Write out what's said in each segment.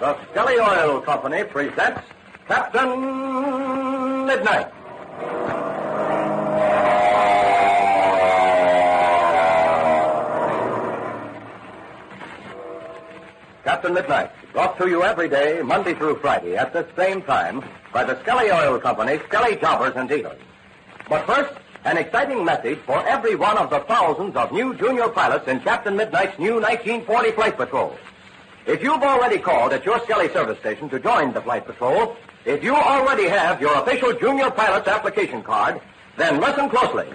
The Skelly Oil Company presents Captain Midnight. Captain Midnight, brought to you every day, Monday through Friday, at this same time, by the Skelly Oil Company, Skelly Jobbers and Dealers. But first, an exciting message for every one of the thousands of new junior pilots in Captain Midnight's new 1940 Flight Patrol. If you've already called at your Skelly service station to join the Flight Patrol, if you already have your official junior pilot's application card, then listen closely.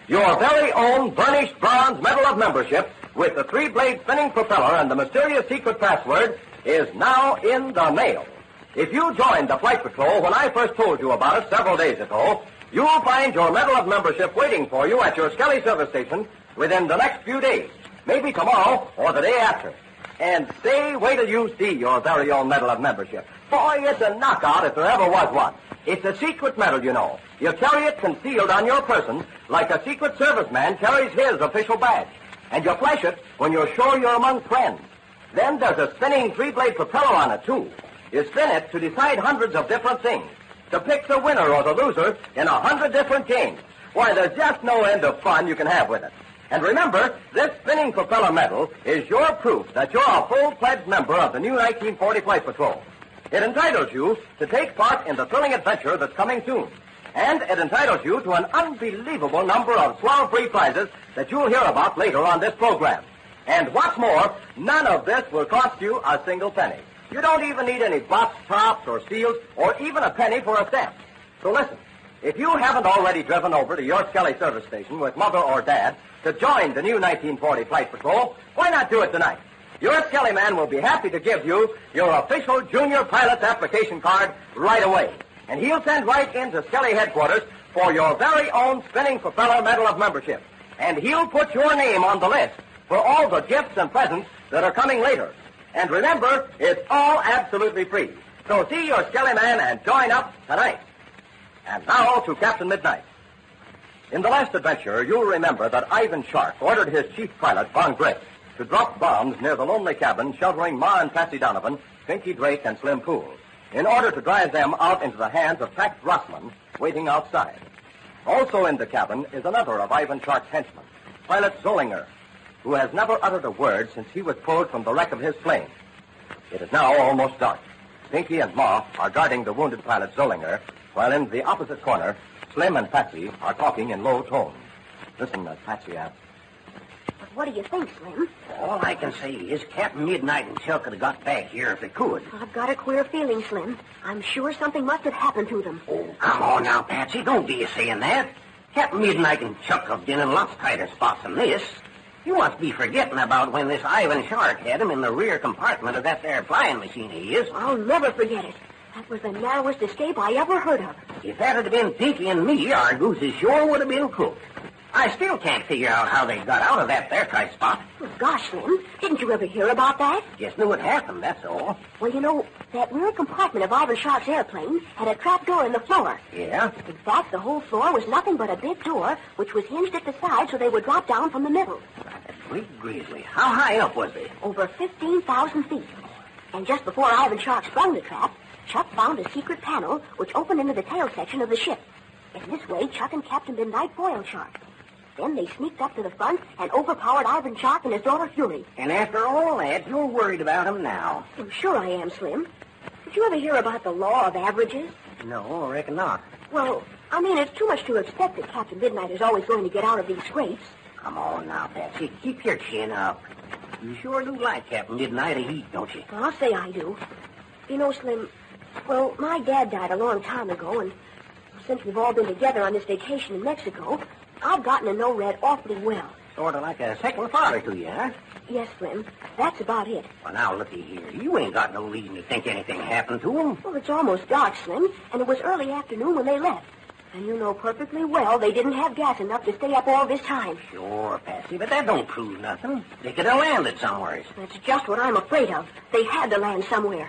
Your very own burnished bronze medal of membership with the three-blade spinning propeller and the mysterious secret password is now in the mail. If you joined the Flight Patrol when I first told you about it several days ago, you'll find your medal of membership waiting for you at your Skelly service station within the next few days, maybe tomorrow or the day after. And say, wait till you see your very own medal of membership. Boy, it's a knockout if there ever was one. It's a secret medal, you know. You carry it concealed on your person like a Secret Serviceman carries his official badge. And you flash it when you're sure you're among friends. Then there's a spinning three-blade propeller on it, too. You spin it to decide hundreds of different things, to pick the winner or the loser in 100 different games. Why, there's just no end of fun you can have with it. And remember, this spinning propeller medal is your proof that you're a full-fledged member of the new 1940 Flight Patrol. It entitles you to take part in the thrilling adventure that's coming soon. And it entitles you to an unbelievable number of swell free prizes that you'll hear about later on this program. And what's more, none of this will cost you a single penny. You don't even need any box tops or seals or even a penny for a stamp. So listen, if you haven't already driven over to your Skelly service station with Mother or Dad to join the new 1940 Flight Patrol, why not do it tonight? Your Skelly man will be happy to give you your official junior pilot's application card right away. And he'll send right into Skelly headquarters for your very own spinning propeller medal of membership. And he'll put your name on the list for all the gifts and presents that are coming later. And remember, it's all absolutely free. So see your Skelly man and join up tonight. And now to Captain Midnight. In the last adventure, you'll remember that Ivan Shark ordered his chief pilot, Von Drake, to drop bombs near the lonely cabin sheltering Ma and Patsy Donovan, Pinky Drake, and Slim Poole, in order to drive them out into the hands of Pax Rossman, waiting outside. Also in the cabin is another of Ivan Shark's henchmen, Pilot Zollinger, who has never uttered a word since he was pulled from the wreck of his plane. It is now almost dark. Pinky and Ma are guarding the wounded pilot Zollinger, while in the opposite corner, Slim and Patsy are talking in low tones. Listen, Patsy asks. But what do you think, Slim? All I can say is Captain Midnight and Chuck would have got back here if they could. I've got a queer feeling, Slim. I'm sure something must have happened to them. Oh, come on now, Patsy. Don't be saying that. Captain Midnight and Chuck have been in lots tighter spots than this. You must be forgetting about when this Ivan Shark had him in the rear compartment of that there flying machine of his. I'll never forget it. That was the narrowest escape I ever heard of. If that had been Pinky and me, our gooses sure would have been cooked. I still can't figure out how they got out of that there tight spot. Well, gosh, Slim, didn't you ever hear about that? Just knew it happened, that's all. Well, you know, that rear compartment of Ivan Shark's airplane had a trap door in the floor. Yeah? In fact, the whole floor was nothing but a big door, which was hinged at the side so they would drop down from the middle. Sweet grizzly. How high up was they? Over 15,000 feet. And just before Ivan Shark sprung the trap, Chuck found a secret panel which opened into the tail section of the ship. In this way, Chuck and Captain Midnight foiled Shark. Then they sneaked up to the front and overpowered Ivan Shark and his daughter Fury. And after all that, you're worried about him now. I'm sure I am, Slim. Did you ever hear about the law of averages? No, I reckon not. Well, I mean, it's too much to expect that Captain Midnight is always going to get out of these scrapes. Come on now, Patsy. Keep your chin up. You sure do like Captain Midnight a heat, don't you? Well, I'll say I do. You know, Slim, well, my dad died a long time ago, and since we've all been together on this vacation in Mexico, I've gotten to know Red awfully well. Sort of like a second father to you, huh? Yes, Slim. That's about it. Well, now, looky here. You ain't got no reason to think anything happened to him. Well, it's almost dark, Slim, and it was early afternoon when they left. And you know perfectly well they didn't have gas enough to stay up all this time. Sure, Patsy, but that don't prove nothing. They could have landed somewhere. That's just what I'm afraid of. They had to land somewhere.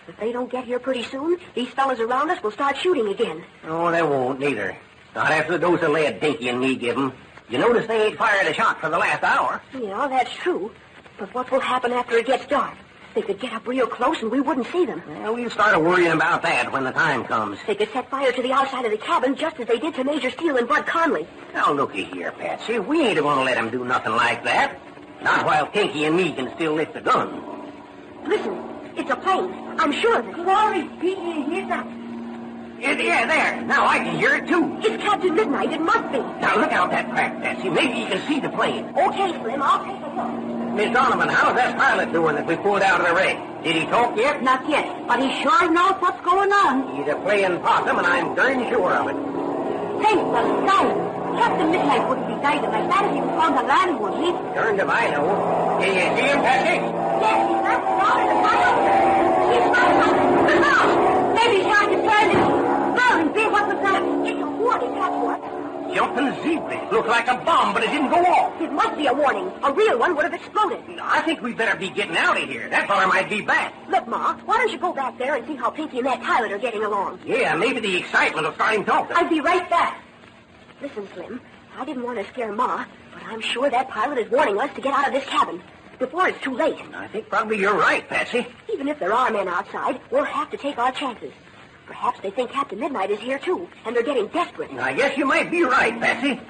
If they don't get here pretty soon, these fellas around us will start shooting again. Oh, they won't, neither. Not after the dose of lead Dinky and me give them. You notice they ain't fired a shot for the last hour. Yeah, that's true. But what will happen after it gets dark? They could get up real close and we wouldn't see them. Well, we'll start worrying about that when the time comes. They could set fire to the outside of the cabin just as they did to Major Steele and Bud Conley. Now, looky here, Patsy. We ain't going to let them do nothing like that. Not while Pinky and me can still lift a gun. Listen, it's a plane. I'm sure of it. Sorry, Pinky, here's that. Yeah, there. Now I can hear it, too. It's Captain Midnight. It must be. Now, look out that crack, Patsy. Maybe you can see the plane. Okay, Slim. I'll take a look. Miss Donovan, how's that pilot doing that we pulled out of the wreck? Did he talk yet? Not yet, but he sure knows what's going on. He's a playing possum, and I'm darn sure of it. Thank the sky. Captain Midnight wouldn't be diving like that if he was on the land, would he? Darned if I know. Can you see him, Patsy? Yes, he's not down in the fire. He's not. Maybe he's trying to turn it. Burn, Bill, what was that? It's a warning, that's what. Jumping zebra. Looked like a bomb, but it didn't go off. It must be a warning. A real one would have exploded. I think we better be getting out of here. That feller might be back. Look, Ma, why don't you go back there and see how Pinky and that pilot are getting along? Yeah, maybe the excitement will start him talking. I'll be right back. Listen, Slim, I didn't want to scare Ma, but I'm sure that pilot is warning us to get out of this cabin before it's too late. I think probably you're right, Patsy. Even if there are men outside, we'll have to take our chances. Perhaps they think Captain Midnight is here, too, and they're getting desperate. I guess you might be right, Patsy.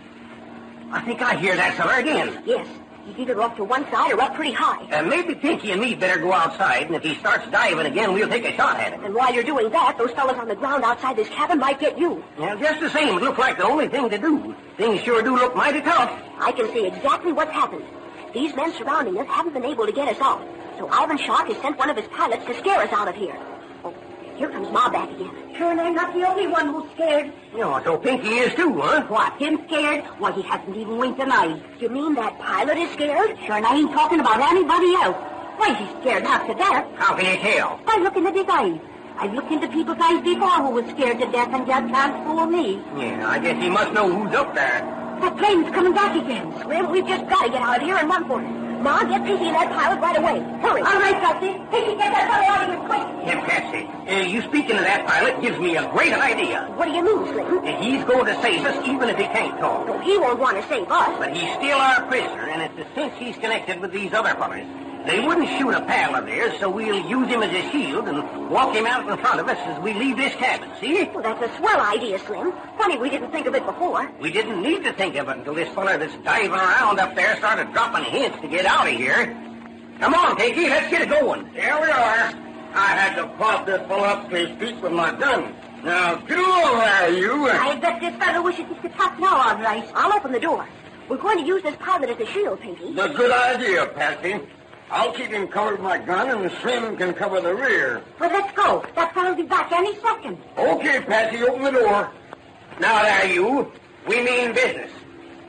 I think I hear that feller again. Yes. He's either off to one side or up pretty high. Maybe Pinky and me better go outside, and if he starts diving again, we'll take a shot at him. And while you're doing that, those fellas on the ground outside this cabin might get you. Well, just the same, it looks like the only thing to do. Things sure do look mighty tough. I can see exactly what's happened. These men surrounding us haven't been able to get us out. So Ivan Shark has sent one of his pilots to scare us out of here. Oh, here comes Ma back again. Sure, and I'm not the only one who's scared. Oh, so Pinky is too, huh? What, him scared? Why, he hasn't even winked an eye. You mean that pilot is scared? Sure, and I ain't talking about anybody else. Why, he's scared half to death. How can you tell? By looking at his eyes. I've looked into people's eyes before who was scared to death and just can't fool me. Yeah, I guess he must know who's up there. That plane's coming back again. Slim, we've just got to get out of here and run for it. Ma, get Pinky and that pilot right away. Hurry. All right, Patsy. Pinky, get that fellow out of here quick. Yeah, Patsy, you speaking of that pilot gives me a great idea. What do you mean, Slim? He's going to save us even if he can't talk. Oh, he won't want to save us. But he's still our prisoner, and it's a cinch he's connected with these other fellas. They wouldn't shoot a pal of theirs, so we'll use him as a shield and walk him out in front of us as we leave this cabin, see? Well, that's a swell idea, Slim. Funny we didn't think of it before. We didn't need to think of it until this fella that's diving around up there started dropping hints to get out of here. Come on, Pinky, let's get it going. Here we are. I had to prop this fellow up to his feet with my gun. Now, get along there, you. I bet this fellow wishes he could talk now, all right. I'll open the door. We're going to use this pilot as a shield, Pinky. That's a good idea, Patsy. I'll keep him covered with my gun, and Slim can cover the rear. Well, let's go. That fellow'll be back any second. Okay, Patsy, open the door. Now there, you. We mean business.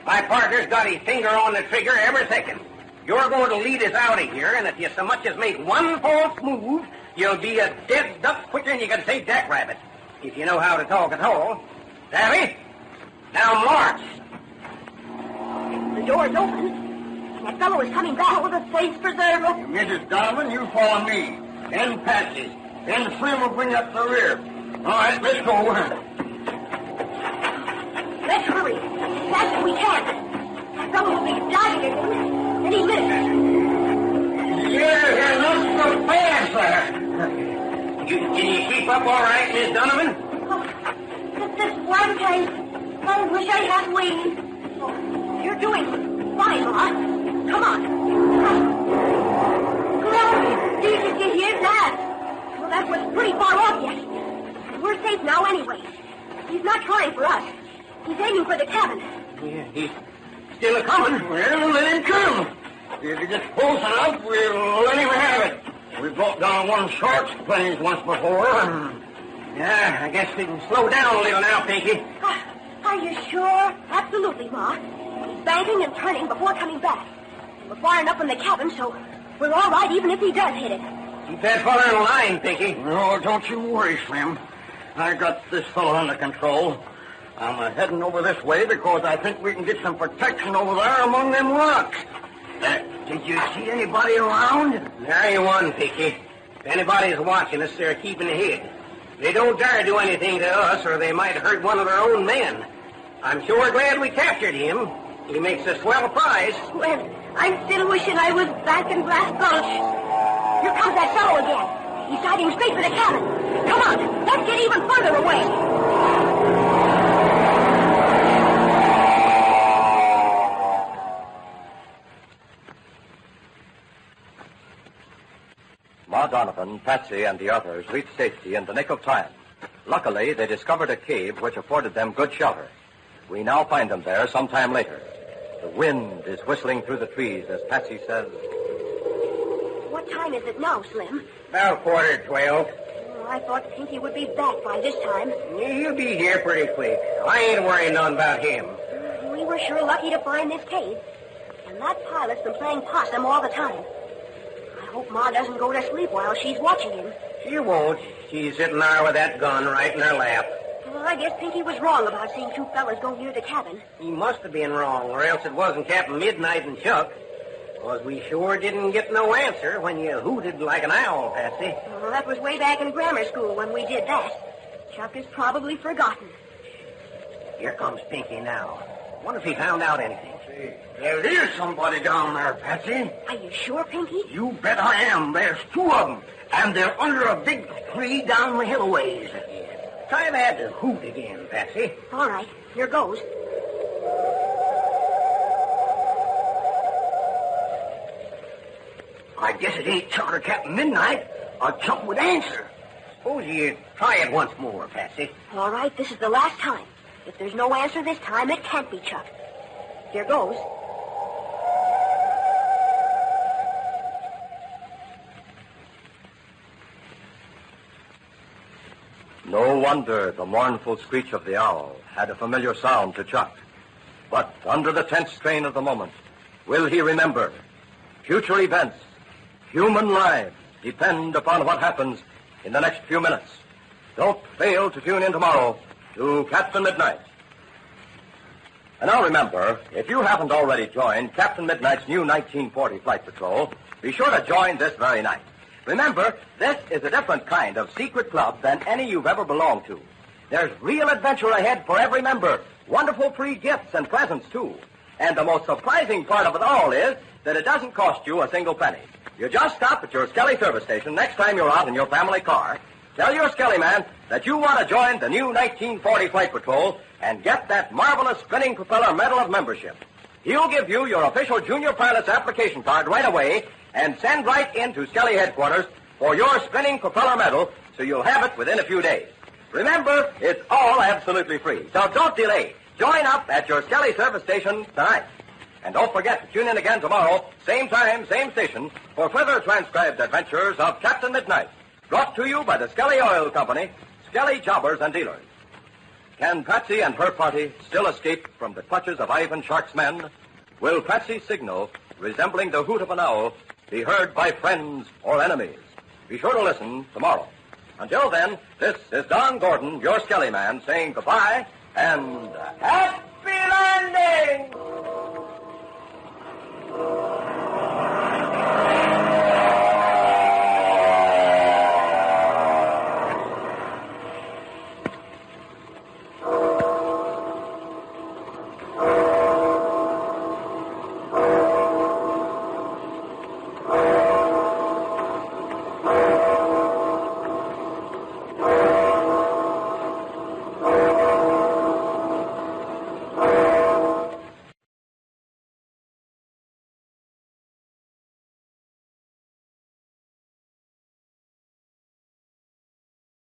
My partner's got his finger on the trigger every second. You're going to lead us out of here, and if you so much as make one false move, you'll be a dead duck quicker than you can say jackrabbit. If you know how to talk at all. Savvy? Now march. The door's open. That fellow is coming back with a face preserver. Mrs. Donovan, you follow me. Then Patsy. Then Slim will bring up the rear. All right, let's go. Let's hurry. As fast as we can. That fellow will be diving again any minute. Yeah, not so fast, sir. Can you keep up all right, Miss Donovan? Oh, this one time, I wish I had wings. Oh, you're doing fine, Ma. Come on. Glory! Did you hear that? Well, that was pretty far off yet. We're safe now anyway. He's not trying for us. He's aiming for the cabin. Yeah, he's still a-coming. Well, let him come. If he gets close enough, we'll let him have it. We brought down one of Shark's planes once before. Yeah, I guess we can slow down a little now, Pinky. Are you sure? Absolutely, Ma. He's banking and turning before coming back. We're far enough in the cabin, so we're all right even if he does hit it. Keep that fella in line, Pinky. No, don't you worry, Slim. I got this fellow under control. I'm heading over this way because I think we can get some protection over there among them rocks. Did you see anybody around? There ain't one, Pinky. If anybody's watching us, they're keeping ahead. They don't dare do anything to us, or they might hurt one of their own men. I'm sure glad we captured him. He makes a swell prize. Well, I'm still wishing I was back in Glass Gulch. Here comes that go again. He's diving straight for the cabin. Come on, let's get even further away. Ma Donovan, Patsy, and the others reached safety in the nick of time. Luckily, they discovered a cave which afforded them good shelter. We now find them there some time later. The wind is whistling through the trees as Patsy says... What time is it now, Slim? About 11:45. Oh, I thought Pinky would be back by this time. He'll be here pretty quick. I ain't worrying none about him. We were sure lucky to find this cave. And that pilot's been playing possum all the time. I hope Ma doesn't go to sleep while she's watching him. She won't. She's sitting there with that gun right in her lap. Well, I guess Pinky was wrong about seeing two fellas go near the cabin. He must have been wrong, or else it wasn't Captain Midnight and Chuck. Because we sure didn't get no answer when you hooted like an owl, Patsy. Well, that was way back in grammar school when we did that. Chuck has probably forgotten. Here comes Pinky now. Wonder if he found out anything. There is somebody down there, Patsy. Are you sure, Pinky? You bet I am. There's two of them. And they're under a big tree down the hill a ways. Try that hoot again, Patsy. All right, here goes. I guess it ain't Chuck or Captain Midnight. Or Chuck would answer. Suppose you try it once more, Patsy. All right, this is the last time. If there's no answer this time, it can't be Chuck. Here goes. No wonder the mournful screech of the owl had a familiar sound to Chuck. But under the tense strain of the moment, will he remember? Future events, human lives, depend upon what happens in the next few minutes. Don't fail to tune in tomorrow to Captain Midnight. And now remember, if you haven't already joined Captain Midnight's new 1940 Flight Patrol, be sure to join this very night. Remember, this is a different kind of secret club than any you've ever belonged to. There's real adventure ahead for every member. Wonderful free gifts and presents, too. And the most surprising part of it all is that it doesn't cost you a single penny. You just stop at your Skelly service station next time you're out in your family car. Tell your Skelly man that you want to join the new 1940 Flight Patrol and get that marvelous spinning propeller medal of membership. He'll give you your official junior pilot's application card right away and send right into Skelly headquarters for your spinning propeller medal so you'll have it within a few days. Remember, it's all absolutely free, so don't delay. Join up at your Skelly service station tonight. And don't forget to tune in again tomorrow, same time, same station, for further transcribed adventures of Captain Midnight, brought to you by the Skelly Oil Company, Skelly Jobbers and Dealers. Can Patsy and her party still escape from the clutches of Ivan Shark's men? Will Patsy's signal, resembling the hoot of an owl, be heard by friends or enemies? Be sure to listen tomorrow. Until then, this is Don Gordon, your Skelly man, saying goodbye and happy landing!